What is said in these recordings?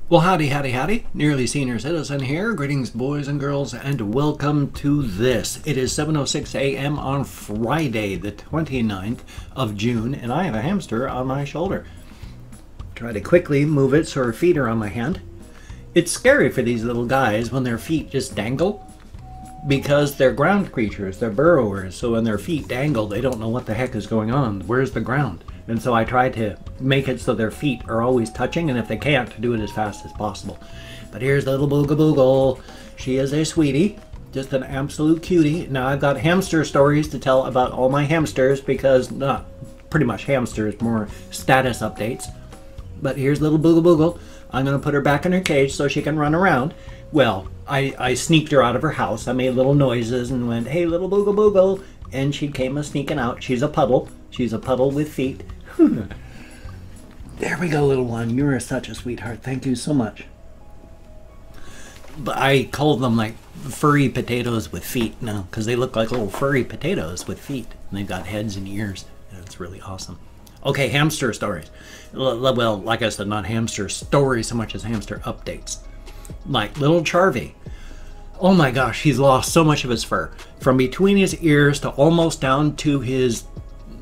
Well, howdy, howdy, howdy. Nearly Senior Citizen here. Greetings, boys and girls, and welcome to this. It is 7:06 a.m. on Friday, the 29th of June, and I have a hamster on my shoulder. Try to quickly move it so her feet are on my hand. It's scary for these little guys when their feet just dangle, because they're ground creatures, they're burrowers, so when their feet dangle, they don't know what the heck is going on. Where's the ground? And so I try to make it so their feet are always touching, and if they can't, do it as fast as possible. But here's little Booga Boogle. She is a sweetie, just an absolute cutie. Now I've got hamster stories to tell about all my hamsters, because not pretty much hamsters, more status updates. But here's little Booga Boogle. I'm going to put her back in her cage so she can run around. Well, I sneaked her out of her house. I made little noises and went, "Hey, little Booga Boogle," and she came sneaking out. She's a puddle. She's a puddle with feet. There we go, little one. You're such a sweetheart. Thank you so much. But I call them like furry potatoes with feet now, because they look like little furry potatoes with feet, and they've got heads and ears. And it's really awesome. Okay, hamster stories. Well, like I said, not hamster stories so much as hamster updates. Like little Charvy. Oh my gosh, he's lost so much of his fur. From between his ears to almost down to his,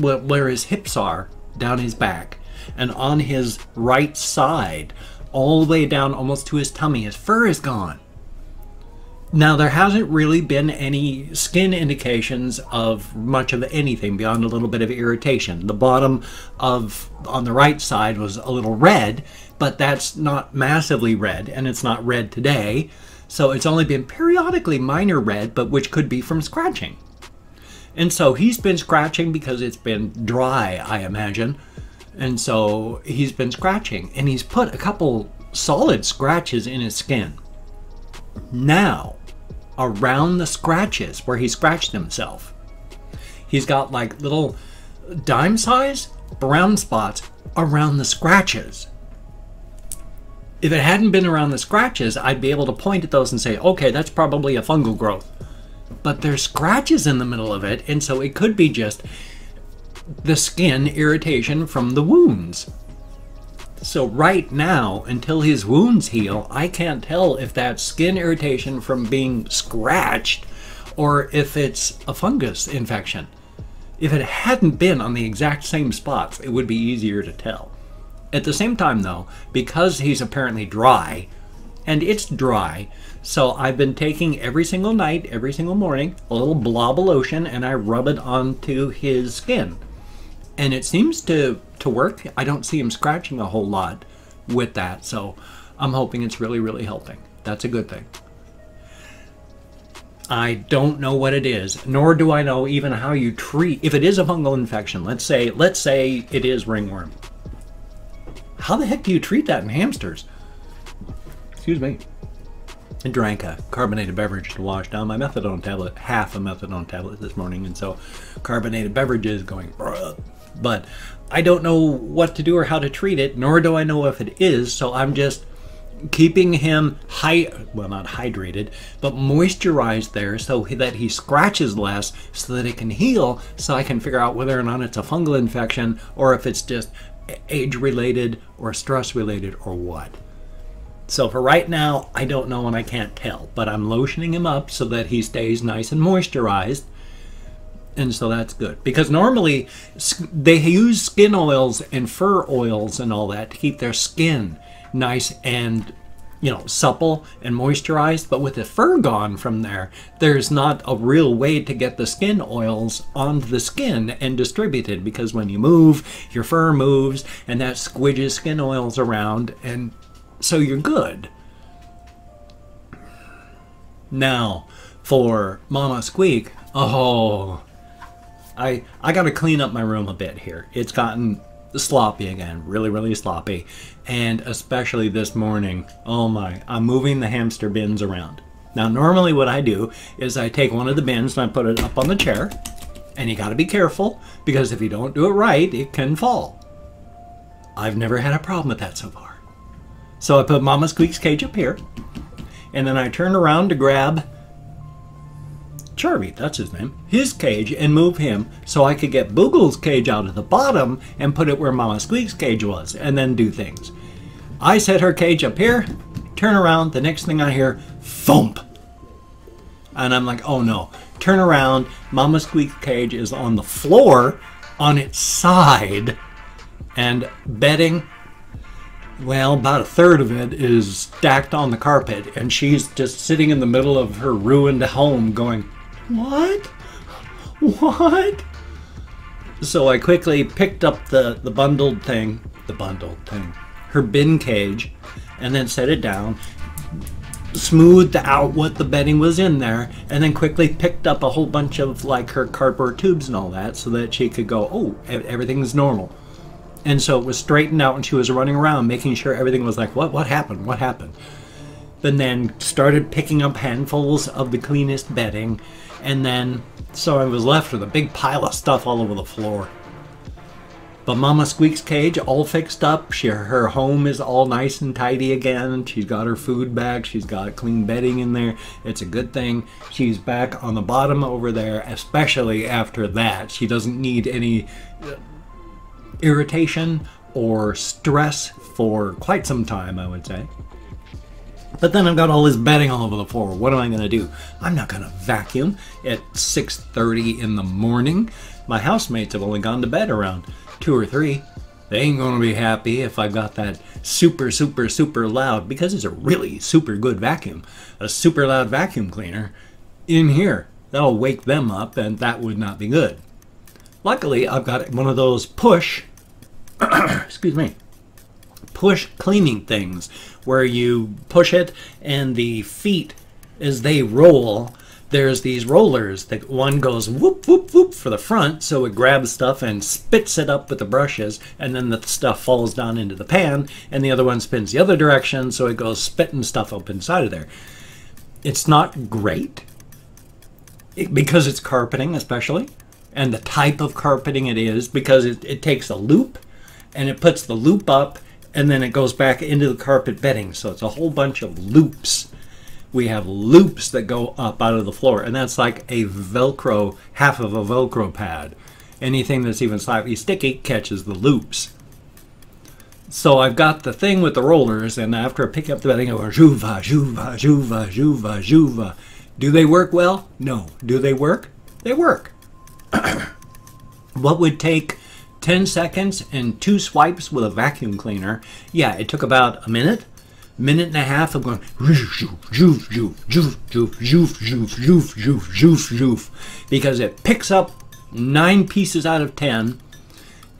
where his hips are, down his back, and on his right side, all the way down almost to his tummy. His fur is gone. Now, there hasn't really been any skin indications of much of anything beyond a little bit of irritation. The bottom on the right side was a little red, but that's not massively red, and it's not red today. So it's only been periodically minor red, but which could be from scratching. And so he's been scratching because it's been dry, I imagine. And so he's been scratching, and he's put a couple solid scratches in his skin. Now, around the scratches where he scratched himself, he's got like little dime-size brown spots around the scratches. If it hadn't been around the scratches, I'd be able to point at those and say, okay, that's probably a fungal growth. But there's scratches in the middle of it, and so it could be just the skin irritation from the wounds. So right now, until his wounds heal, I can't tell if that's skin irritation from being scratched or if it's a fungus infection. If it hadn't been on the exact same spots, it would be easier to tell. At the same time though, because he's apparently dry, and it's dry, so I've been taking every single night, every single morning, a little blob of lotion, and I rub it onto his skin. And it seems to work. I don't see him scratching a whole lot with that, so I'm hoping it's really, really helping. That's a good thing. I don't know what it is, nor do I know even how you treat, if it is a fungal infection, let's say it is ringworm. How the heck do you treat that in hamsters? Excuse me. I drank a carbonated beverage to wash down my methadone tablet, half a methadone tablet this morning, and so carbonated beverages going, bruh. But I don't know what to do or how to treat it, nor do I know if it is, so I'm just keeping him not hydrated, but moisturized there so that he scratches less so that it can heal, so I can figure out whether or not it's a fungal infection or if it's just age-related or stress-related or what. So for right now, I don't know and I can't tell, but I'm lotioning him up so that he stays nice and moisturized. And so that's good, because normally they use skin oils and fur oils and all that to keep their skin nice and, you know, supple and moisturized. But with the fur gone from there, there's not a real way to get the skin oils onto the skin and distributed, because when you move, your fur moves and that squidges skin oils around, and so you're good. Now, for Mama Squeak, oh, I got to clean up my room a bit here. It's gotten sloppy again, really, really sloppy. And especially this morning, oh my, I'm moving the hamster bins around. Now, normally what I do is I take one of the bins and I put it up on the chair. And you got to be careful, because if you don't do it right, it can fall. I've never had a problem with that so far. So I put Mama Squeak's cage up here. And then I turn around to grab Charlie, that's his name, his cage, and move him so I could get Boogle's cage out of the bottom and put it where Mama Squeak's cage was, and then do things. I set her cage up here, turn around, the next thing I hear, thump. And I'm like, oh no. Turn around, Mama Squeak's cage is on the floor, on its side, and bedding, well, about a third of it is stacked on the carpet, and she's just sitting in the middle of her ruined home going, what? What? So I quickly picked up the bundled thing, her bin cage, and then set it down, smoothed out what the bedding was in there, and then quickly picked up a whole bunch of like her cardboard tubes and all that so that she could go, oh, everything's normal. And so it was straightened out, and she was running around making sure everything was like, what happened? What happened? And then started picking up handfuls of the cleanest bedding, and then so I was left with a big pile of stuff all over the floor. But Mama Squeak's cage all fixed up. Her home is all nice and tidy again. She's got her food back. She's got clean bedding in there. It's a good thing. She's back on the bottom over there, especially after that. She doesn't need any irritation or stress for quite some time, I would say. But then I've got all this bedding all over the floor. What am I going to do? I'm not going to vacuum at 6:30 in the morning. My housemates have only gone to bed around 2 or 3. They ain't going to be happy if I've got that super, super, super loud, because it's a really super good vacuum, a super loud vacuum cleaner in here. That'll wake them up, and that would not be good. Luckily, I've got one of those push, excuse me, push cleaning things where you push it and the feet, as they roll, there's these rollers that one goes whoop, whoop, whoop for the front, so it grabs stuff and spits it up with the brushes, and then the stuff falls down into the pan, and the other one spins the other direction, so it goes spitting stuff up inside of there. It's not great, because it's carpeting especially, and the type of carpeting it is, because it takes a loop, and it puts the loop up, and then it goes back into the carpet bedding, so it's a whole bunch of loops. We have loops that go up out of the floor, and that's like a Velcro, half of a Velcro pad. Anything that's even slightly sticky catches the loops. So I've got the thing with the rollers, and after I pick up the bedding, I go, juva, juva, juva, juva, juva. Do they work well? No. Do they work? They work. What would take 10 seconds and 2 swipes with a vacuum cleaner, yeah, it took about a minute and a half of going because it picks up 9 pieces out of 10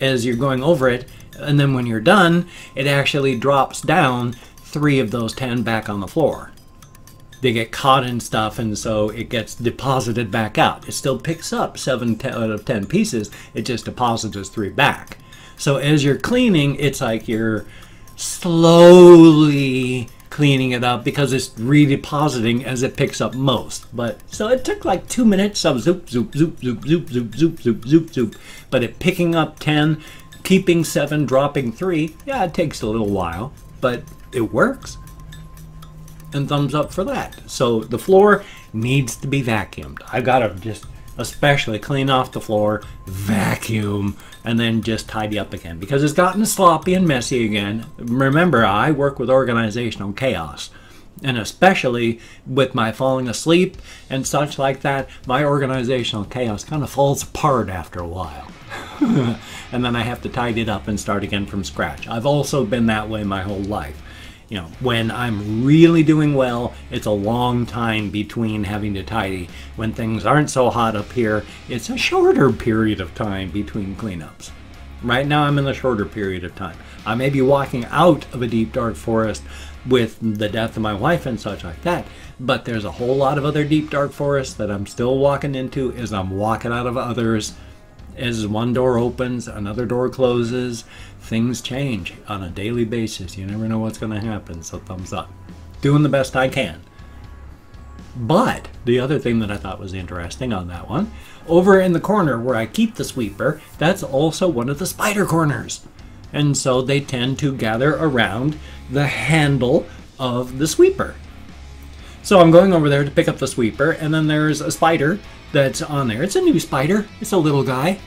as you're going over it, and then when you're done, it actually drops down 3 of those 10 back on the floor. They get caught in stuff, and so it gets deposited back out. It still picks up 7 out of 10 pieces. It just deposits 3 back. So as you're cleaning, it's like you're slowly cleaning it up because it's redepositing as it picks up most. But so it took like 2 minutes of zoop, zoop, zoop, zoop, zoop, zoop, zoop, zoop, zoop, zoop. But it picking up 10, keeping 7, dropping 3, yeah, it takes a little while, but it works. And thumbs up for that. So the floor needs to be vacuumed. I gotta just especially clean off the floor, vacuum, and then just tidy up again because it's gotten sloppy and messy again. Remember, I work with organizational chaos, and especially with my falling asleep and such like that, my organizational chaos kind of falls apart after a while. And then I have to tidy it up and start again from scratch. I've also been that way my whole life. You know, when I'm really doing well, it's a long time between having to tidy. When things aren't so hot up here, it's a shorter period of time between cleanups. Right now, I'm in the shorter period of time. I may be walking out of a deep, dark forest with the death of my wife and such like that, but there's a whole lot of other deep, dark forests that I'm still walking into as I'm walking out of others. As one door opens, another door closes. Things change on a daily basis. You never know what's going to happen, so thumbs up. Doing the best I can. But the other thing that I thought was interesting on that one, over in the corner where I keep the sweeper, that's also one of the spider corners. And so they tend to gather around the handle of the sweeper. So I'm going over there to pick up the sweeper, and then there's a spider that's on there. It's a new spider. It's a little guy.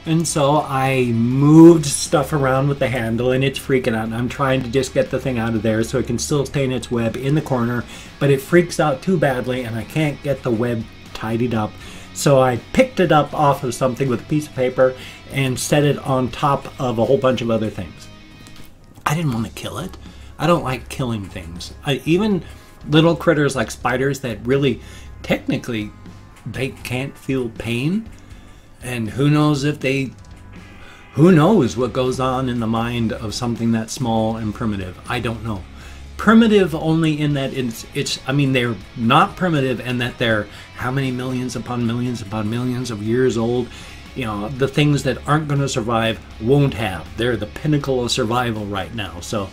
And so I moved stuff around with the handle, and it's freaking out. And I'm trying to just get the thing out of there so it can still stay in its web in the corner, but it freaks out too badly and I can't get the web tidied up. So I picked it up off of something with a piece of paper and set it on top of a whole bunch of other things. I didn't want to kill it. I don't like killing things. Even little critters like spiders that really, technically, they can't feel pain. And who knows what goes on in the mind of something that small and primitive. I don't know. Primitive only in that I mean, they're not primitive in that they're how many millions upon millions upon millions of years old. You know, the things that aren't going to survive won't have. They're the pinnacle of survival right now. So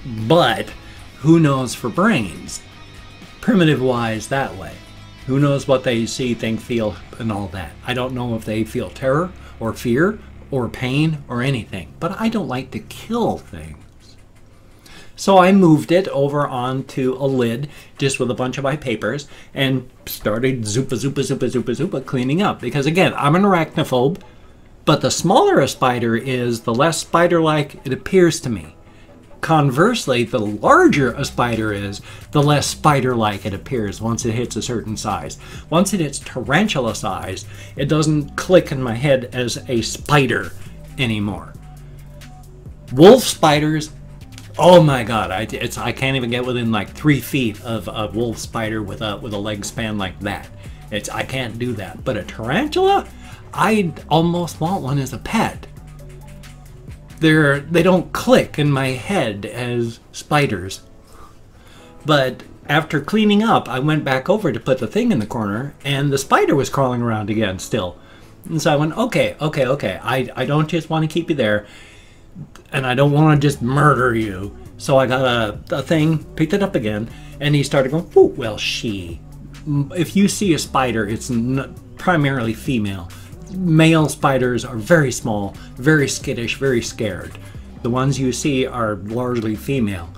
but who knows for brains? Primitive wise that way. Who knows what they see, think, feel, and all that. I don't know if they feel terror or fear or pain or anything. But I don't like to kill things. So I moved it over onto a lid just with a bunch of my papers and started zupa cleaning up. Because again, I'm an arachnophobe, but the smaller a spider is, the less spider-like it appears to me. Conversely, the larger a spider is, the less spider-like it appears once it hits a certain size. Once it hits tarantula size, it doesn't click in my head as a spider anymore. Wolf spiders, oh my god, I can't even get within like 3 feet of a wolf spider with a leg span like that. I can't do that. But a tarantula, I'd almost want one as a pet. They don't click in my head as spiders. But after cleaning up, I went back over to put the thing in the corner, and the spider was crawling around again still. And so I went, okay. I don't just want to keep you there, and I don't want to just murder you. So I got a thing, picked it up again, and he started going, oh, well, if you see a spider, it's primarily female. Male spiders are very small, very skittish, very scared. The ones you see are largely female.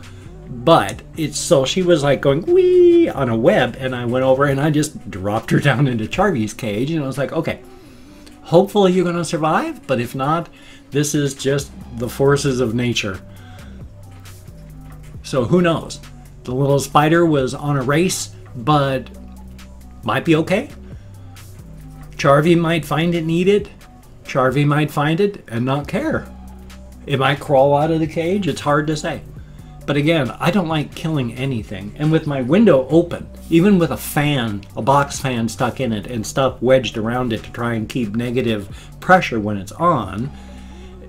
But so she was like going wee on a web, and I went over and I just dropped her down into Charvie's cage, and I was like, okay, hopefully you're going to survive, but if not, this is just the forces of nature. So who knows? The little spider was on a race, but might be okay. Charvie might find it needed. Charvie might find it and not care. It might crawl out of the cage. It's hard to say. But again, I don't like killing anything. And with my window open, even with a fan, a box fan stuck in it and stuff wedged around it to try and keep negative pressure when it's on,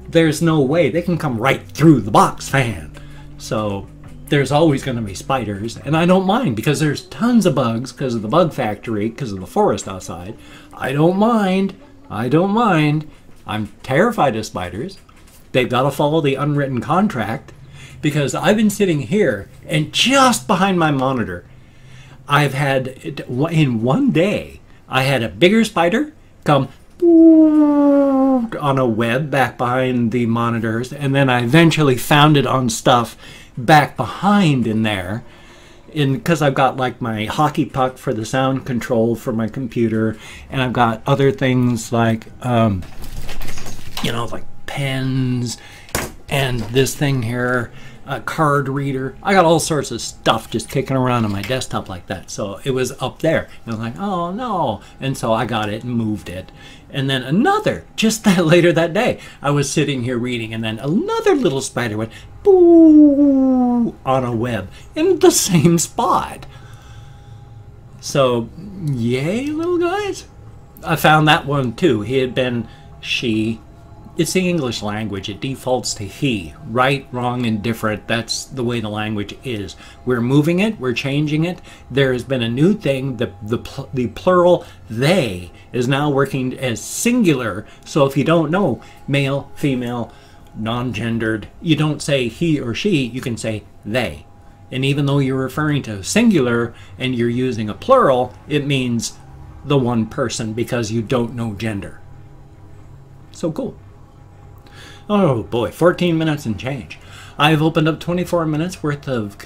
there's no way they can come right through the box fan. So there's always going to be spiders, and I don't mind because there's tons of bugs because of the bug factory, because of the forest outside. I don't mind. I'm terrified of spiders. They've got to follow the unwritten contract, because I've been sitting here and just behind my monitor, I've had, in one day, I had a bigger spider come on a web back behind the monitors, and then I eventually found it on stuff back behind in there, because I've got like my hockey puck for the sound control for my computer, and I've got other things like like pens and this thing here, a card reader. I got all sorts of stuff just kicking around on my desktop like that. So it was up there. And I was like, oh no. And so I got it and moved it. And then another, just later that day, I was sitting here reading, and then another little spider went boo on a web in the same spot. So yay, little guys. I found that one too. He had been, it's the English language. It defaults to he. Right, wrong, and different. That's the way the language is. We're moving it. We're changing it. There has been a new thing. The plural they is now working as singular. So if you don't know male, female, non-gendered, you don't say he or she. You can say they. And even though you're referring to singular and you're using a plural, it means the one person because you don't know gender. So cool. Oh boy, 14 minutes and change. I've opened up 24 minutes worth of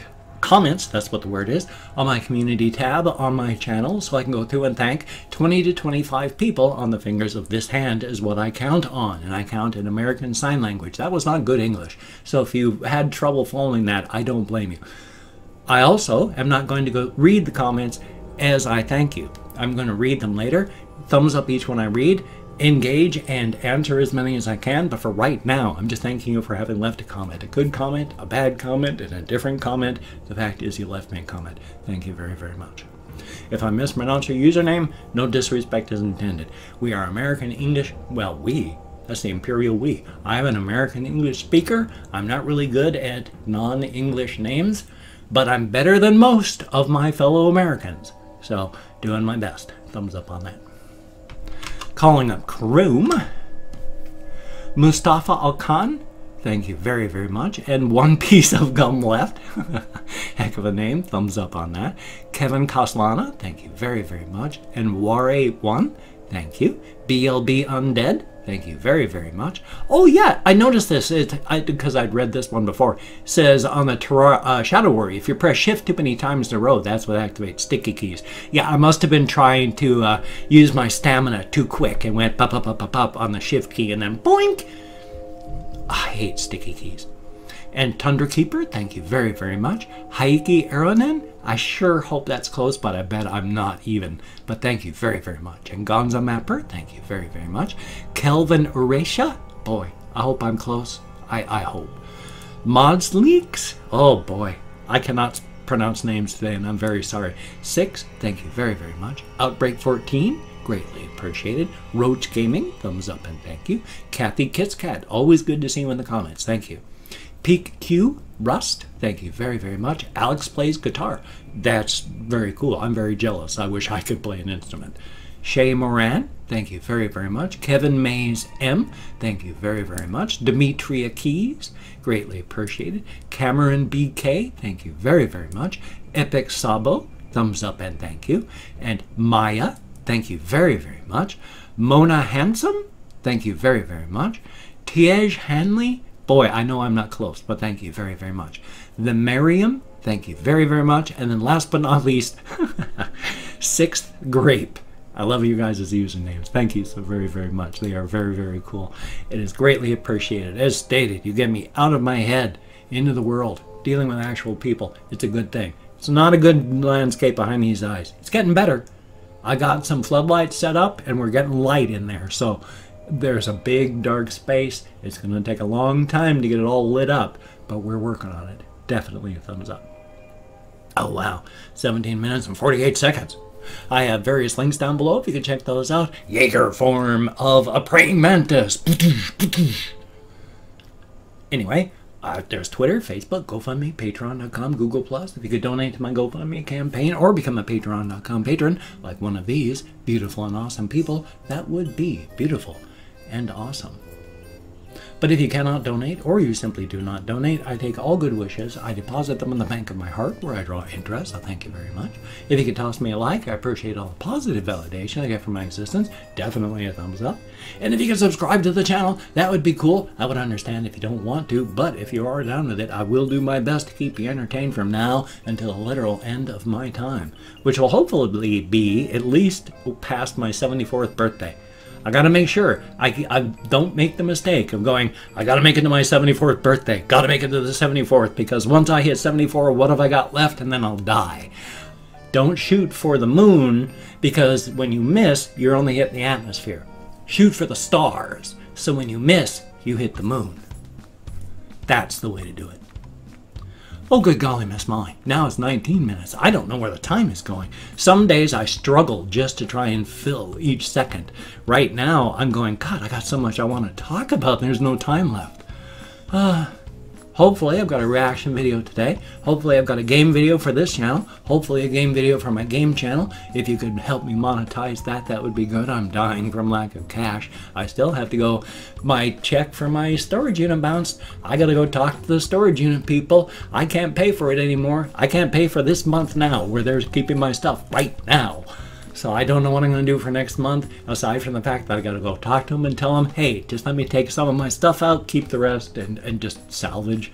comments, that's what the word is, on my community tab on my channel, so I can go through and thank 20 to 25 people on the fingers of this hand is what I count on, and I count in American Sign Language. That was not good English, so if you had trouble following that, I don't blame you. I also am not going to go read the comments as I thank you. I'm going to read them later, thumbs up each one I read, engage and answer as many as I can, but for right now, I'm just thanking you for having left a comment. A good comment, a bad comment, and a different comment. The fact is you left me a comment. Thank you very, very much. If I mispronounce your username, no disrespect is intended. We are American English, well, that's the imperial we. I'm an American English speaker. I'm not really good at non-English names, but I'm better than most of my fellow Americans. So, doing my best. Thumbs up on that. Calling up Kroom, Mustafa Al-Khan, thank you very, very much, and one piece of gum left, heck of a name, thumbs up on that. Kevin Kaslana, thank you very, very much, and Ware1, thank you. BLB Undead, thank you very, very much. Oh yeah, I noticed this, because I'd read this one before. It says on the Shadow Warrior, if you press shift too many times in a row, that's what activates sticky keys. Yeah, I must have been trying to use my stamina too quick and went pop, pop, pop, pop, pop on the shift key and then boink. I hate sticky keys. And Tundra Keeper, thank you very, very much. Haiki Aronen, I sure hope that's close, but I bet I'm not even. But thank you very, very much. And Gonza Mapper, thank you very, very much. Kelvin Uresha, boy, I hope I'm close. I hope. Mods Leaks, oh boy, I cannot pronounce names today and I'm very sorry. 6, thank you very, very much. Outbreak 14, greatly appreciated. Roach Gaming, thumbs up and thank you. Kathy Kitscat, always good to see you in the comments, thank you. Peak Q Rust, thank you very, very much. Alex plays guitar. That's very cool. I'm very jealous. I wish I could play an instrument. Shay Moran, thank you very, very much. Kevin Mays M, thank you very, very much. Demetria Keys, greatly appreciated. Cameron BK, thank you very, very much. Epic Sabo, thumbs up and thank you. And Maya, thank you very, very much. Mona Handsome, thank you very, very much. Tiej Hanley, boy, I know I'm not close, but thank you very, very much. The Miriam, thank you very, very much. And then last but not least, 6th Grape. I love you guys' usernames. Thank you so very, very much. They are very, very cool. It is greatly appreciated. As stated, you get me out of my head, into the world, dealing with actual people. It's a good thing. It's not a good landscape behind these eyes. It's getting better. I got some floodlights set up, and we're getting light in there. So there's a big dark space. It's going to take a long time to get it all lit up, but we're working on it. Definitely a thumbs up. Oh wow, 17 minutes and 48 seconds. I have various links down below if you can check those out. Jaeger form of a praying mantis. Anyway, there's Twitter, Facebook, GoFundMe, Patreon.com, Google+. If you could donate to my GoFundMe campaign or become a Patreon.com patron, like one of these beautiful and awesome people, that would be beautiful and awesome. But if you cannot donate, or you simply do not donate, I take all good wishes. I deposit them in the bank of my heart, where I draw interest. So thank you very much. If you could toss me a like, I appreciate all the positive validation I get from my existence. Definitely a thumbs up. And if you could subscribe to the channel, that would be cool. I would understand if you don't want to, but if you are down with it, I will do my best to keep you entertained from now until the literal end of my time, which will hopefully be at least past my 74th birthday. I gotta make sure I don't make the mistake of going, I gotta make it to my 74th birthday, gotta make it to the 74th, because once I hit 74, what have I got left, and then I'll die. Don't shoot for the moon, because when you miss, you're only hitting the atmosphere. Shoot for the stars, so when you miss, you hit the moon. That's the way to do it. Oh, good golly, Miss Molly. Now it's 19 minutes. I don't know where the time is going. Some days I struggle just to try and fill each second. Right now, I'm going, God, I got so much I want to talk about. There's no time left. Hopefully, I've got a reaction video today. Hopefully, I've got a game video for this channel. Hopefully, a game video for my game channel. If you could help me monetize that, that would be good. I'm dying from lack of cash. I still have to go. My check for my storage unit bounced. I got to go talk to the storage unit people. I can't pay for it anymore. I can't pay for this month now, where they're keeping my stuff right now. So I don't know what I'm going to do for next month, aside from the fact that I got to go talk to them and tell them, hey, just let me take some of my stuff out, keep the rest, and just salvage.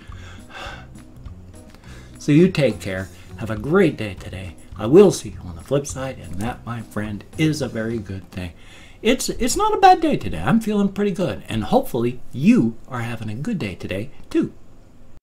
So you take care. Have a great day today. I will see you on the flip side, and that, my friend, is a very good thing. It's not a bad day today. I'm feeling pretty good, and hopefully you are having a good day today too.